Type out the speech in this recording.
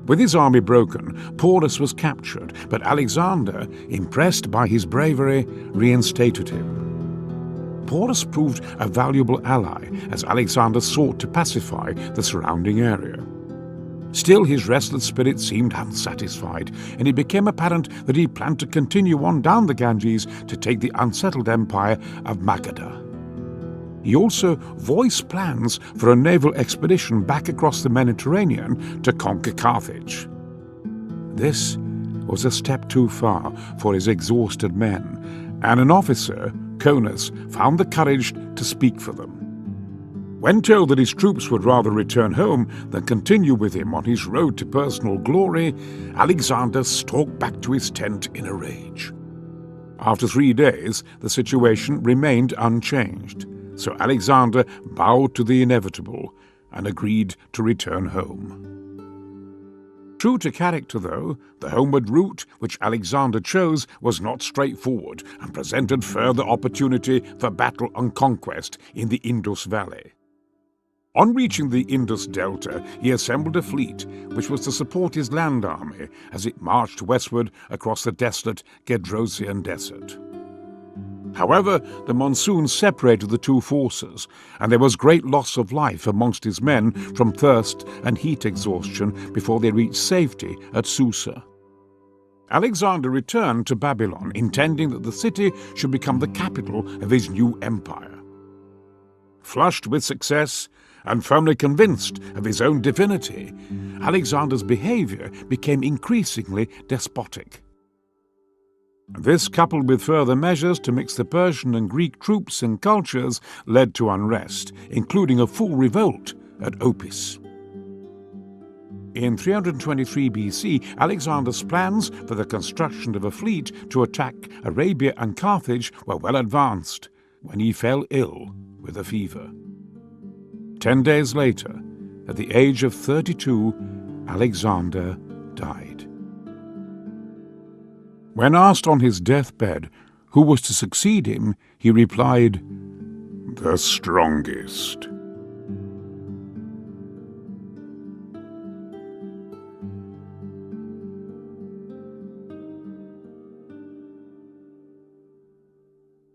With his army broken, Porus was captured, but Alexander, impressed by his bravery, reinstated him. Porus proved a valuable ally as Alexander sought to pacify the surrounding area. Still, his restless spirit seemed unsatisfied, and it became apparent that he planned to continue on down the Ganges to take the unsettled empire of Magadha. He also voiced plans for a naval expedition back across the Mediterranean to conquer Carthage. This was a step too far for his exhausted men, and an officer, Conus, found the courage to speak for them. When told that his troops would rather return home than continue with him on his road to personal glory, Alexander stalked back to his tent in a rage. After 3 days, the situation remained unchanged, so Alexander bowed to the inevitable and agreed to return home. True to character, though, the homeward route which Alexander chose was not straightforward and presented further opportunity for battle and conquest in the Indus Valley. On reaching the Indus Delta, he assembled a fleet which was to support his land army as it marched westward across the desolate Gedrosian desert. However, the monsoon separated the two forces, and there was great loss of life amongst his men from thirst and heat exhaustion before they reached safety at Susa. Alexander returned to Babylon, intending that the city should become the capital of his new empire. Flushed with success and firmly convinced of his own divinity, Alexander's behavior became increasingly despotic. This, coupled with further measures to mix the Persian and Greek troops and cultures, led to unrest, including a full revolt at Opis. In 323 BC, Alexander's plans for the construction of a fleet to attack Arabia and Carthage were well advanced when he fell ill with a fever. 10 days later, at the age of 32, Alexander died. When asked on his deathbed who was to succeed him, he replied, "The strongest."